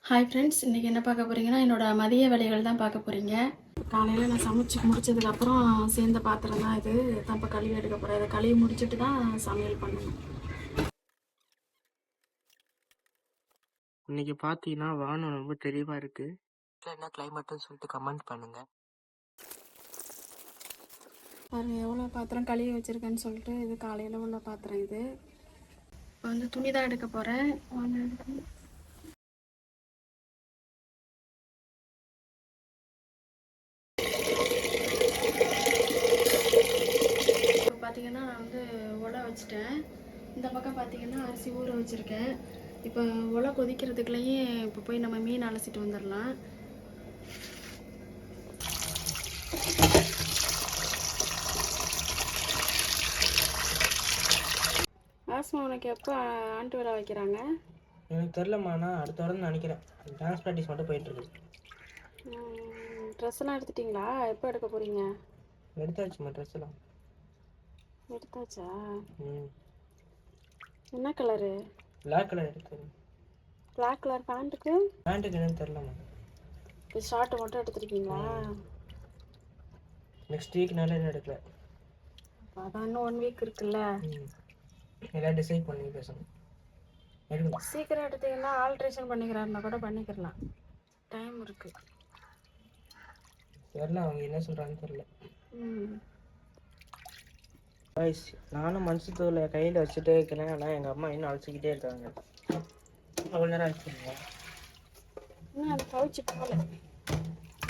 Hi friends, இன்றைக்கி என்ன பார்க்க போகிறீங்கன்னா என்னோடய மதிய வேலைகள் தான் பார்க்க போகிறீங்க. காலையில் நான் சமைச்சு முடிச்சதுக்கப்புறம் சேர்ந்த பாத்திரம் தான் இது. தான் இப்போ கழுவி எடுக்க போகிறேன். இதை கழுவி முடிச்சுட்டு தான் சமையல் பண்ணணும். இன்னைக்கு பார்த்தீங்கன்னா வானம் ரொம்ப தெளிவாக இருக்குது. என்ன கிளைமேட்டுன்னு சொல்லிட்டு கமெண்ட் பண்ணுங்கள். பாருங்கள் எவ்வளோ பாத்திரம் கழுவி வச்சுருக்கேன்னு சொல்லிட்டு. இது காலையில் உள்ள பாத்திரம். இது இப்போ வந்து துணி தான் எடுக்க போகிறேன். பார்த்தீங்கன்னா நான் வந்து உலை வச்சுட்டேன். இந்த பக்கம் பார்த்தீங்கன்னா அரிசி ஊற வச்சுருக்கேன். இப்போ உலை கொதிக்கிறதுக்குள்ளேயே இப்போ போய் நம்ம மீன் அலசிட்டு வந்துடலாம். ஆஸ்மா உனக்கு எப்போ ஆண்டு விழா வைக்கிறாங்க? எனக்கு தெரிலம்மா, நான் அடுத்த வாரம் நினைக்கிறேன். டான்ஸ் ப்ராக்டிஸ் மட்டும் போயிட்டுருக்கு. ட்ரெஸ்ஸெல்லாம் எடுத்துட்டிங்களா? எப்போ எடுக்க போகிறீங்க? எடுத்தாச்சுமா, ட்ரெஸ்ஸெல்லாம் எடுத்தாச்சா? என்ன கலரு? பிளாக் கலர் எடுத்து. பிளாக் கலர் பேண்ட்டுக்கு என்னன்னு தெரிலம்மா. இப்போ ஷார்ட்டு மட்டும் எடுத்துருக்கீங்களா? நெக்ஸ்ட் வீக்னால என்ன எடுக்கல. அதான் இன்னும் 1 வீக் இருக்குல்ல. எல்லாம் டிசைட் பண்ணி பேசணும். சீக்கிரம் எடுத்தீங்கன்னா ஆல்ட்ரேஷன் பண்ணிக்கிறாருன்னா கூட பண்ணிக்கிறலாம். டைம் இருக்கு. தெரில அவங்க என்ன சொல்கிறாங்கன்னு தெரில. நானும் மனசுத்தூளை கையில் வச்சுட்டே இருக்கிறேன். ஆனால் எங்கள் அம்மா இன்னும் அழைச்சிக்கிட்டே இருக்காங்க. அவ்வளோ நேரம் அழைச்சிருங்க. இன்னும் அது கவிச்சு போகல.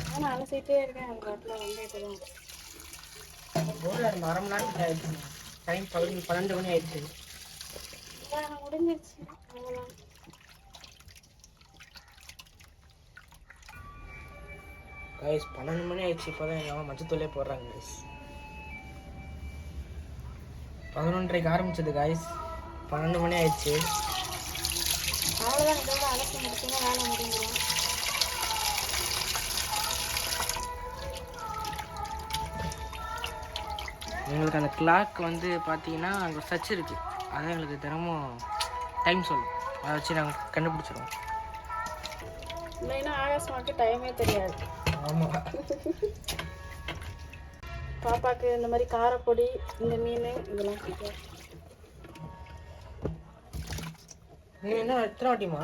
நானும் அலசிட்டே இருக்கேன். அந்த இடத்துல வந்துட்டு தான் ஒரு அரை மணி நேரத்துக்கு ஆயிடுச்சு. டைம் 12 மணி ஆயிடுச்சு. முடிஞ்சிருச்சு. கைஸ் 12 மணி ஆயிடுச்சு. இப்போ தான் எங்கள் அம்மா மஞ்சத்தூளே போடுறாங்க கைஸ். 11:30க்கு ஆரம்பிச்சது கைஸ். 12 மணி ஆயிடுச்சு. அவ்வளோதான். இதோட அலசி முடிச்சுன்னா வேலை முடிஞ்சிடும். எங்களுக்கு அந்த கிளாக் வந்து பார்த்தீங்கன்னா அங்கே சர்ச் இருக்குது. அதான் எங்களுக்கு தினமும் டைம் சொல்லும். அதை வச்சு நாங்கள் கண்டுபிடிச்சிடுவோம். இல்லைன்னா ஆகாஷ்மாக்கு டைமே தெரியாது. ஆமாம். பாப்பாவுக்கு இந்த மாதிரி காரப்பொடி, இந்த மீன் இதெல்லாம் பிடிக்கும். நீ என்ன எத்தனை வாட்டிமா?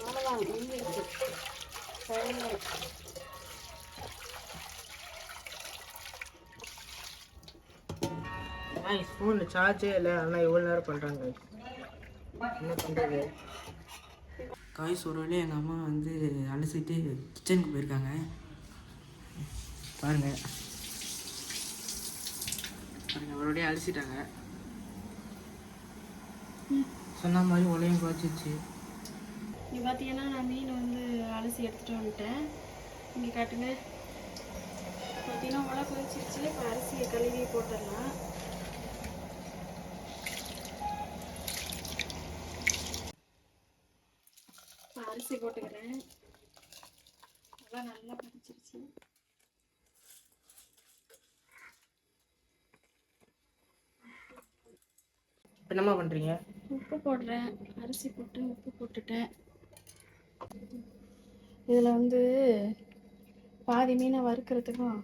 அவ்வளோதான். முடிஞ்சிருச்சு. ஃபோனில் சார்ஜே இல்லை. ஆனால் எவ்வளோ நேரம் பண்ணுறாங்க. என்ன பண்ணுறது காய்ஸ்? ஒரு வேளையை எங்கள் அம்மா வந்து அலசிட்டு கிச்சனுக்கு போயிருக்காங்க. பாருங்கள் ஒரு வேளையை அலசிட்டாங்க. சொன்ன மாதிரி உலையும் குறைச்சிச்சு. இங்கே பார்த்தீங்கன்னா நான் மீன் வந்து அலசி எடுத்துகிட்டு வந்துட்டேன். இங்கே காட்டுங்க. பார்த்தீங்கன்னா உலை கொதிச்சிருச்சு. இப்போ அரிசியை கழுவி போட்டுடலாம். அரிசி போட்டுக்கிறேன். அதெல்லாம் நல்லா கொதிச்சிருச்சு. என்னம்மா பண்ணுறீங்க? உப்பு போடுறேன். அரிசி போட்டு உப்பு போட்டுட்டேன். இதில் வந்து பாதி மீனை வறுக்கிறதுக்கும்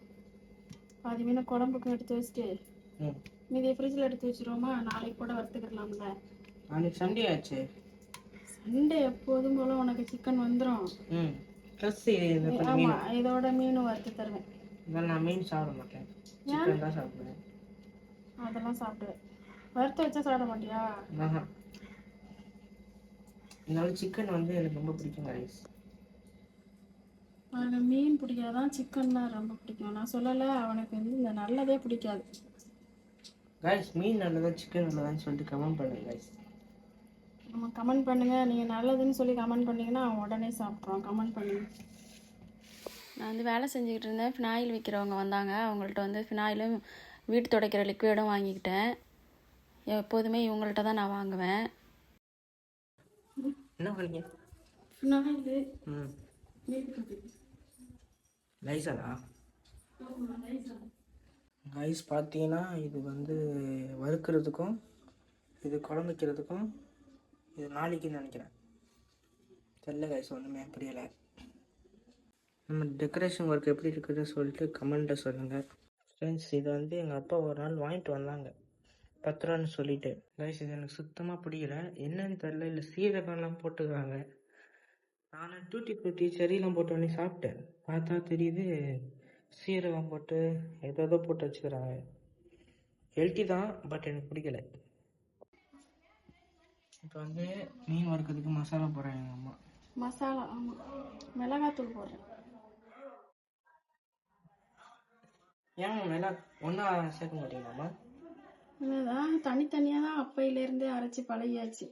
பாதி மீனை குழம்புக்கும் எடுத்து வச்சுட்டு மீதியை ஃப்ரிட்ஜில் எடுத்து வச்சுருவோமா? நாளைக்கு கூட வறுத்துக்கலாம்ல. நாளைக்கு சண்டே ஆச்சு. சண்டே எப்போதும் போல் உனக்கு சிக்கன் வந்துடும். ஆமாம், இதோட மீனும் வறுத்து தருவேன். நான் மீன் சாப்பிட மாட்டேன். சிக்கன் தான் சாப்பிடுவேன். அதெல்லாம் சாப்பிடுவேன். வறுத்து வச்சா சாப்பிட மாட்டியா? இருந்தாலும் சிக்கன் வந்து எனக்கு ரொம்ப பிடிக்கும் ரைஸ். அவனுக்கு மீன் பிடிக்காதான், சிக்கன் தான் ரொம்ப பிடிக்கும். நான் சொல்லலை, அவனுக்கு வந்து இந்த நல்லதே பிடிக்காது. கைஸ் மீன் நல்லதா சிக்கன் நல்லதான்னு சொல்லிட்டு கமெண்ட் பண்ணுங்க கைஸ். நம்ம கமெண்ட் பண்ணுங்கள். நீங்கள் நல்லதுன்னு சொல்லி கமெண்ட் பண்ணிங்கன்னா அவன் உடனே சாப்பிட்ருவான். கமெண்ட் பண்ணுங்கள். நான் வந்து வேலை செஞ்சுக்கிட்டு இருந்தேன். ஃபினாயில் விற்கிறவங்க வந்தாங்க. அவங்கள்ட்ட வந்து ஃபினாயிலும் வீட்டு துடைக்கிற லிக்விடும் வாங்கிக்கிட்டேன். எப்போதுமே இவங்கள்ட்ட தான் நான் வாங்குவேன். என்ன பண்ணீங்க? ஃபினாயிலு லைசாலா? கைஸ் பார்த்தீங்கன்னா இது வந்து வறுக்கிறதுக்கும் இது குழம்பு வைக்கிறதுக்கும் இது நாளைக்குன்னு நினைக்கிறேன். தெரியல கைஸ், ஒன்றுமே புரியலை. நம்ம டெக்கரேஷன் ஒர்க் எப்படி இருக்குதுன்னு சொல்லிட்டு கமெண்ட்டை சொல்லுங்கள் ஃப்ரெண்ட்ஸ். இது வந்து எங்கள் அப்பா ஒரு நாள் வாங்கிட்டு வந்தாங்க 10 ரூபான்னு சொல்லிட்டு. கைஸ் இது எனக்கு சுத்தமாக பிடிக்கல, என்னன்னு தெரில. இல்லை சீரகம்லாம் போட்டுக்கிறாங்க. நானும் டூட்டி ஃப்ரூட்டி செரிலாம் போட்டு பண்ணி சாப்பிட்டேன். பார்த்தா தெரியுது சீரகம் போட்டு ஏதோ போட்டு வச்சுக்கிறாங்க. ஹெல்த்தி தான், பட் எனக்கு பிடிக்கல. இப்போ வந்து மீன் வறுக்கிறதுக்கு மசாலா போடுறாங்க எங்கள் அம்மா. மசாலா, ஆமாம், மிளகாத்தூள் போடுறேன். ஏன் மிளகா ஒன்றா சேர்க்க மாட்டீங்களாம்மா? இதுதான் தனித்தனியாக தான் அப்பையிலேருந்தே அரைச்சி பழகியாச்சு.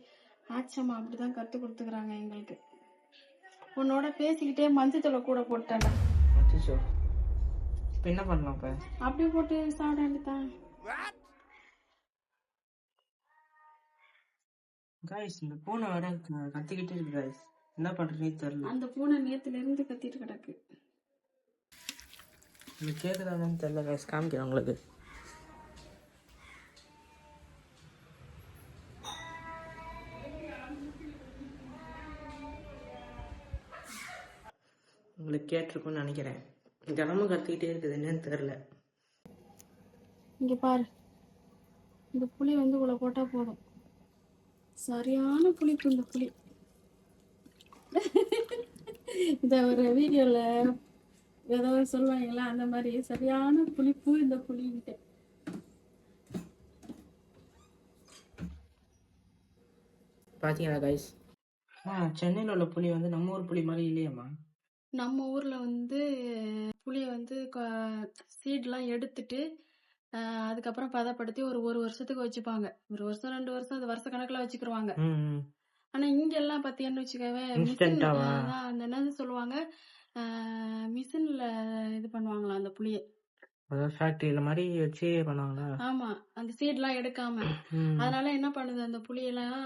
ஆச்சம்மா அப்படி தான் கற்றுக் கொடுத்துக்கிறாங்க எங்களுக்கு. உன்னோட பேசிக்கிட்டே மஞ்சத்தூளை கூட போட்டாங்க. அச்சோ, இப்போ என்ன பண்ணலாம்? இப்போ அப்படியே போட்டு சாப்பிட வேண்டியதான். காய்ஸ் இந்த பூனை வர கத்திக்கிட்டே இருக்கு காய்ஸ், என்ன பண்ணுறதுனே தெரியல. அந்த பூனை நேற்றுலேருந்து கத்திட்டு கிடக்கு. இது கேட்குதான்னு தெரியல காய்ஸ், காமிக்கிறேன் உங்களுக்கு. உங்களுக்கு கேட்டிருக்குன்னு நினைக்கிறேன். தினமும் கத்திக்கிட்டே இருக்குது, என்னன்னு தெரில. இங்கே பாரு, இந்த புளி வந்து இவ்வளோ போட்டால் போதும். சரியான புளிப்பு இந்த புளி. இந்த ஒரு வீடியோவில் ஏதோ சொல்லுவாங்களா, அந்த மாதிரி சரியான புளிப்பு இந்த புளின்ட்டு. பார்த்தீங்களா கைஸ்? சென்னையில் உள்ள புளி வந்து நம்ம ஊர் புளி மாதிரி இல்லையாம்மா? நம்ம ஊரில் வந்து புளியை வந்து சீட்லாம் எடுத்துட்டு அதுக்கப்புறம் பதப்படுத்தி ஒரு வருஷத்துக்கு வச்சுப்பாங்க. 1 வருஷம் 2 வருஷம், அது வருஷ கணக்கில் வச்சுக்கிருவாங்க. ஆனால் இங்கெல்லாம் பார்த்தீங்கன்னு வச்சுக்கவே மிஷின் அந்த என்னது சொல்லுவாங்க, மிஷினில் இது பண்ணுவாங்களா அந்த புளியை. ஃபேக்டரியில் மாதிரி வச்சு பண்ணுவாங்களா? ஆமாம், அந்த சீட்லாம் எடுக்காம. அதனால என்ன பண்ணுது, அந்த புளியெல்லாம்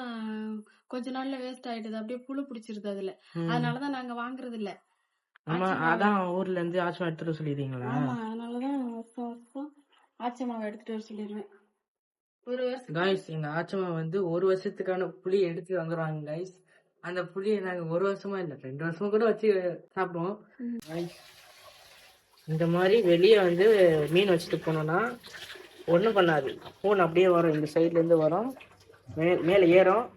கொஞ்ச நாள்ல வேஸ்ட் ஆயிடுது, அப்படியே புழு பிடிச்சிருது அதுல. அதனாலதான் நாங்க வாங்குறது இல்ல. அதான் ஊர்ல இருந்து ஆச்சமா எடுத்துட்டு சொல்லிடுறீங்களா? ஆமா, அதனாலதான் வருஷம் வருஷம் ஆச்சமாவை எடுத்துட்டு வர சொல்லிடுவேன். ஒரு வருஷம் கைஸ் எங்க ஆச்சமா வந்து 1 வருஷத்துக்கான புளி எடுத்து வந்துடுவாங்க கைஸ். அந்த புளியை நாங்க 1 வருஷமா இல்ல 2 வருஷமா கூட வச்சு சாப்பிடுவோம். இந்த மாதிரி வெளியே வந்து மீன் வச்சுட்டு போனோம்னா ஒன்றும் பண்ணாது. பூன் அப்படியே வரும், இந்த சைட்ல இருந்து வரும், மேலே ஏறும்.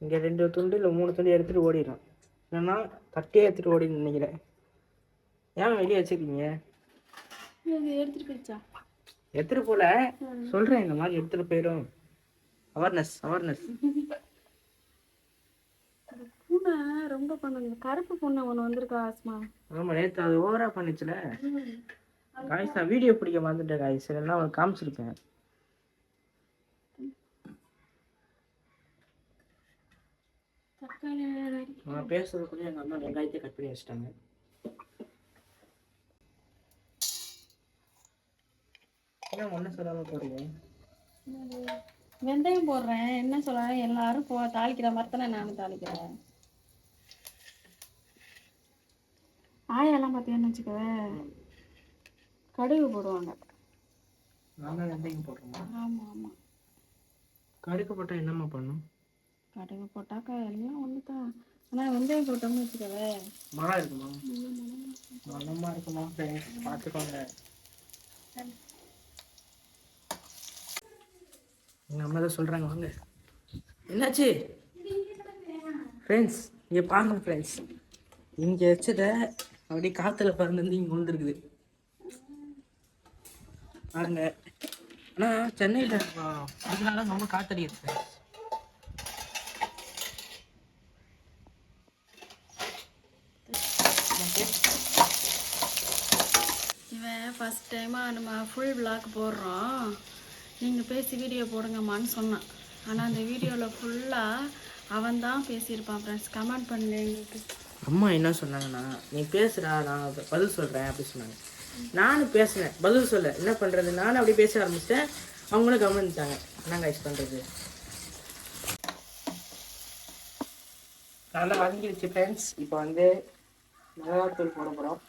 இங்க 2 துண்டு இல்லை 3 துண்டு எடுத்துட்டு ஓடிடும். இல்லைன்னா தட்டியே எடுத்துட்டு ஓடின்னு நினைக்கிறேன். ஏன் வெளியே வச்சிருக்கீங்க? எடுத்துட்டு போயிடுச்சா? எடுத்துட்டு போல சொல்றேன், இந்த மாதிரி எடுத்துட்டு போயிடும். அவேர்னஸ். பூனை ரொம்ப பண்ணுங்க. கருப்பு பூனை ஒன்று வந்திருக்கா ஆஸ்மா. ஆமா, நேற்று அது ஓவரா பண்ணிச்சுல காய்ஸ். நான் வீடியோ பிடிக்க மறந்துட்டேன் காய்ஸ், இல்லைன்னா அவன் காமிச்சிருப்பேன். நான் பேசுறதுக்குள்ளே எங்கள் அம்மா வெங்காயத்தை கட் பண்ணி வச்சுட்டாங்க. ஏன் ஒன்றும் சொல்லாமல் போறீங்க? வெந்தயம் போடுறேன், என்ன சொல்றேன், எல்லாரும் தாளிக்கிற மாதிரி தானே நானும் தாளிக்கிறேன். ஆயெல்லாம் பார்த்தீங்கன்னு வச்சுக்கவே கடுகு போடுவாங்க. நானும் வெந்தயம் போடுறோமா? ஆமாம் ஆமாம். கடுகு போட்டால் என்னம்மா பண்ணும்? கடுகு போட்டாக்கா எல்லாம் ஒன்று தான். ஆனால் வெந்தயம் போட்டோம்னு வச்சுக்கவே மரம் இருக்குமா? மனமாக இருக்குமா? பார்த்துக்கோங்க. எங்கள் அம்மா தான் சொல்கிறாங்க, வாங்க. என்னாச்சு ஃப்ரெண்ட்ஸ்? இங்கே பாருங்க ஃப்ரெண்ட்ஸ், இங்கே வச்சதை அப்படியே காற்றுல பறந்து இங்கே விழுந்துருக்குது பாருங்க. ஆனால் சென்னையில் அதனால ரொம்ப காத்தடிக்குது. இவன் ஃபஸ்ட் டைமாக நம்ம ஃபுல் விளாக் போடுறோம், நீங்கள் பேசி வீடியோ போடுங்கம்மான்னு சொன்னான். ஆனால் அந்த வீடியோவில் ஃபுல்லாக அவன் தான் பேசியிருப்பான். ஃப்ரெண்ட்ஸ் கமெண்ட் பண்ணுங்க எங்களுக்கு. அம்மா என்ன சொன்னாங்கன்னா, நீ பேசுடா நான் பதில் சொல்கிறேன் அப்படி சொன்னாங்க. நானும் பேசினேன், பதில் சொல்ல என்ன பண்ணுறது, நானும் அப்படி பேச ஆரம்பிச்சிட்டேன். அவங்களும் கவனித்தாங்க. என்னங்க ஐஸ் பண்ணுறது, நல்லா வதங்கிடுச்சு ஃப்ரெண்ட்ஸ். இப்போ வந்து மிளகாத்தூள் போட போகிறோம்.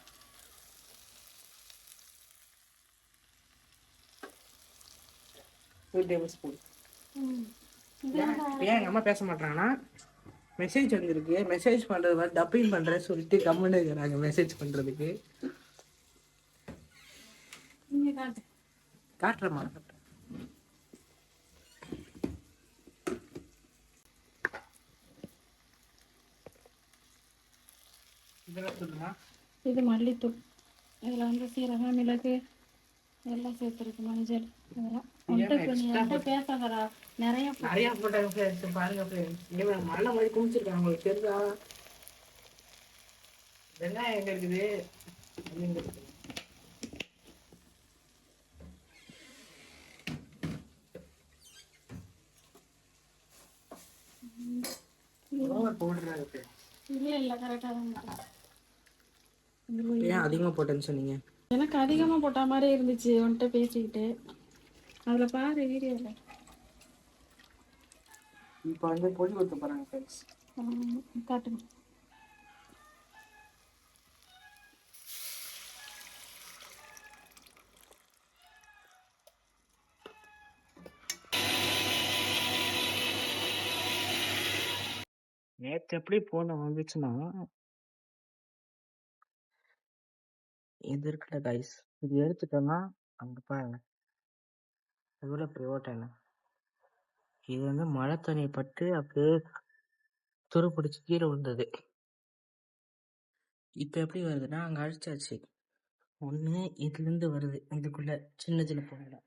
2 டேபிள் ஸ்பூன். ஏன் எங்கள் அம்மா பேச மாட்டாங்கன்னா மெசேஜ் வந்துருக்கு. மெசேஜ் பண்ணுறது மாதிரி டப்பிங் பண்ணுறேன்னு சொல்லிட்டு கம்முன்னு இருக்கிறாங்க மெசேஜ் பண்ணுறதுக்கு. நீங்க காட்டு. காட்டுறேம்மா. இதெல்லாம் சொல்லுமா? இது மல்லித்தூள். இதில் வந்து சீரகம், மிளகு எல்லாம் சேர்த்துருக்கு, மஞ்சள் இதெல்லாம். உன்கிட்ட பேசாதடா, நிறைய போட்டாங்க ஃப்ரெண்ட்ஸ். பாருங்க ஃப்ரெண்ட்ஸ், இவன் மழை மாதிரி குமிச்சிருக்காங்க. உங்களுக்கு தெரியுதா? வெங்காயம் எங்க இருக்குது? எங்க இருக்குது? போடுறாரு. இல்லை கரெக்டாக தான். ஏன் அதிகமாக போட்டேன்னு சொன்னீங்க? எனக்கு அதிகமாக போட்ட மாதிரி இருந்துச்சு உன்கிட்ட பேசிக்கிட்டு. அதில் பாரு வீடியோவில். இப்போ வந்து பொடி ஊற்ற போகிறாங்க ஃப்ரெண்ட்ஸ். காட்டுங்க. நேற்று எப்படி போன வந்துச்சுன்னா, இது இருக்குல்ல கைஸ், இது எடுத்துட்டோம்னா அங்கே பாருங்க எவ்வளோ பெரிய ஓட்டை. இது வந்து மழை தண்ணி பட்டு அப்படியே துரு பிடிச்சி கீழே விழுந்தது. இப்போ எப்படி வருதுன்னா, அங்கே அழிச்சாச்சு. ஒன்று இதுலேருந்து வருது, இதுக்குள்ள சின்ன சின்ன பொருள்.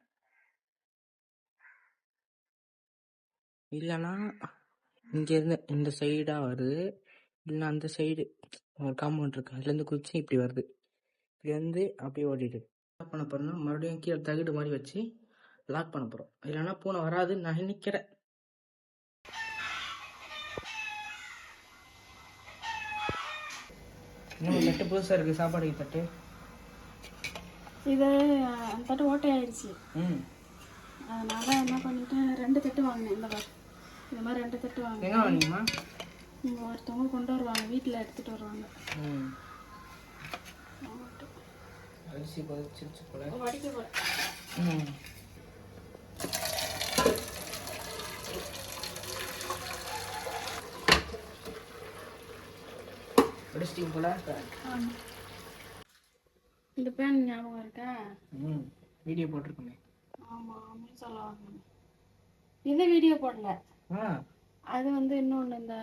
இல்லைன்னா இங்கேருந்து இந்த சைடாக வருது, இல்லைன்னா அந்த சைடு ஒரு காம்பவுண்ட் இருக்கு, அதுலேருந்து குச்சி இப்படி வருது. இப்படி வந்து அப்படியே ஓடிடுது. லாக் பண்ண போறோம்னா மறுபடியும் கீழே தகுடு மாதிரி வச்சு லாக் பண்ண போகிறோம். இல்லைன்னா பூனை வராதுன்னு நான் நினைக்கிறேன். இன்னும் தட்டு புதுசாக இருக்குது, சாப்பாடு தட்டு. இது அந்த தட்டு ஓட்டையாயிடுச்சு. அதனால என்ன பண்ணிட்டேன், 2 தட்டு வாங்கினேன். இந்த மாதிரி 2 தட்டு வாங்கினேன். எங்கே வாங்கினீங்கம்மா? இங்கே ஒருத்தவங்க கொண்டு வருவாங்க, வீட்டில் எடுத்துகிட்டு வருவாங்க. அரிசி கொதிச்சிருச்சு போல. வடிக்க போல. வடிச்சிட்டிங்க போல. இந்த பேன் ஞாபகம் இருக்கா? வீடியோ போட்டிருக்கோமே. ஆமாம், அமிர்சாலா வாங்கணும். இது வீடியோ போடல. அது வந்து இன்னொன்று, இந்த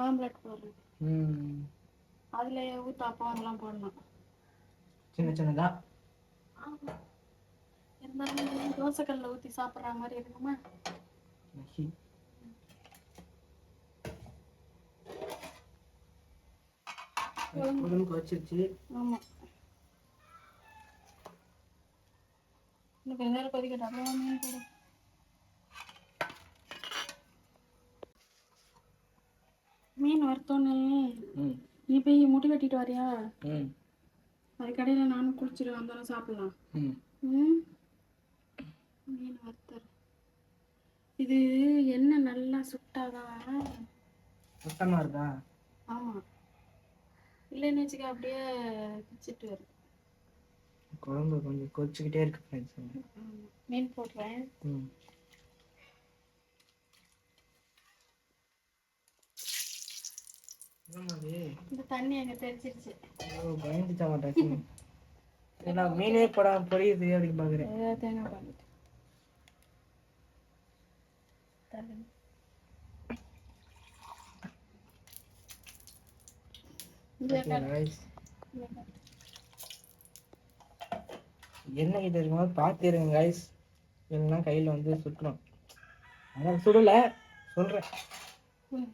ஆம்லெட் போடுறது. அதில் ஊத்தாப்பம் அதெல்லாம் போடணும். சின்ன சின்னதா. ஆமாம், இருந்தாலும் தோசைக்கல்லில் ஊற்றி சாப்பிட்ற மாதிரி இருக்குமா? வச்சிருச்சு. ஆமாம், இன்னும் கொஞ்ச நேரம் கொதிக்கட்டும், அப்புறம் மீன் போடு. மீன் வறுத்தோன்னே நீ போய் முடி வெட்டிட்டு வரியா? அது கடையில் நானும் குளிச்சுட்டு வந்தாலும் சாப்பிடலாம். மீன் வறுத்தர். இது எண்ணெய் நல்லா சுட்டாதான் சுத்தமாக இருக்கா? ஆமாம், இல்லைன்னு வச்சுக்க அப்படியே பிச்சுட்டு வரும். குழம்பு கொஞ்சம் கொதிச்சுக்கிட்டே இருக்கு ஃப்ரெண்ட்ஸ். மீன் போடுறேன். இந்த தண்ணி அங்கே தெரிச்சிருச்சு. பயந்துட்டா மாட்டாச்சு. நான் மீனே படம் பொரியுது அப்படின்னு பார்க்குறேன். தேங்காய் பால் என்ன கிட்ட இருக்கும்போது பார்த்துருங்க கைஸ், இல்லைன்னா கையில் வந்து சுற்றணும். அதனால் சுடலை சொல்கிறேன்.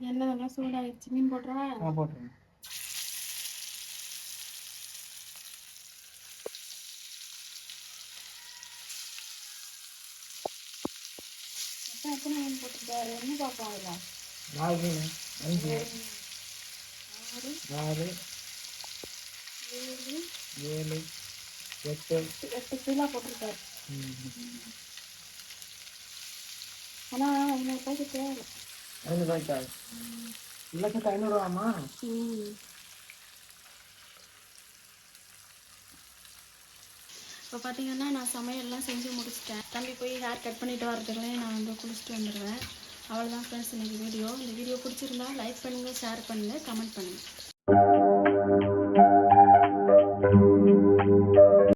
எண்ணெய் சூடாகிடுச்சு. மீன் போடுறா? போட்டுருங்க. எத்தனை மீன் போட்டுருக்காரு? என்ன பார்ப்போம் அதில்? 4 மீன், 5, 6, 7, 8 கிலோ போட்டிருக்காரு. ஆனால் 500 ரூபாய்க்கு தேவை. 500 ரூபாய்க்கா? இல்லைக்கு 500 ரூபாமா? இப்போ பார்த்தீங்கன்னா நான் சமையல்லாம் செஞ்சு முடிச்சிட்டேன். தம்பி போய் ஹேர் கட் பண்ணிட்டு வரதுக்குள்ளே நான் வந்து குளிச்சுட்டு வந்துடுவேன். அவ்வளோதான் ஃப்ரெண்ட்ஸ் இன்றைக்கி வீடியோ. இந்த வீடியோ பிடிச்சிருந்தா லைக் பண்ணுங்கள், ஷேர் பண்ணுங்கள், கமெண்ட் பண்ணுங்கள்.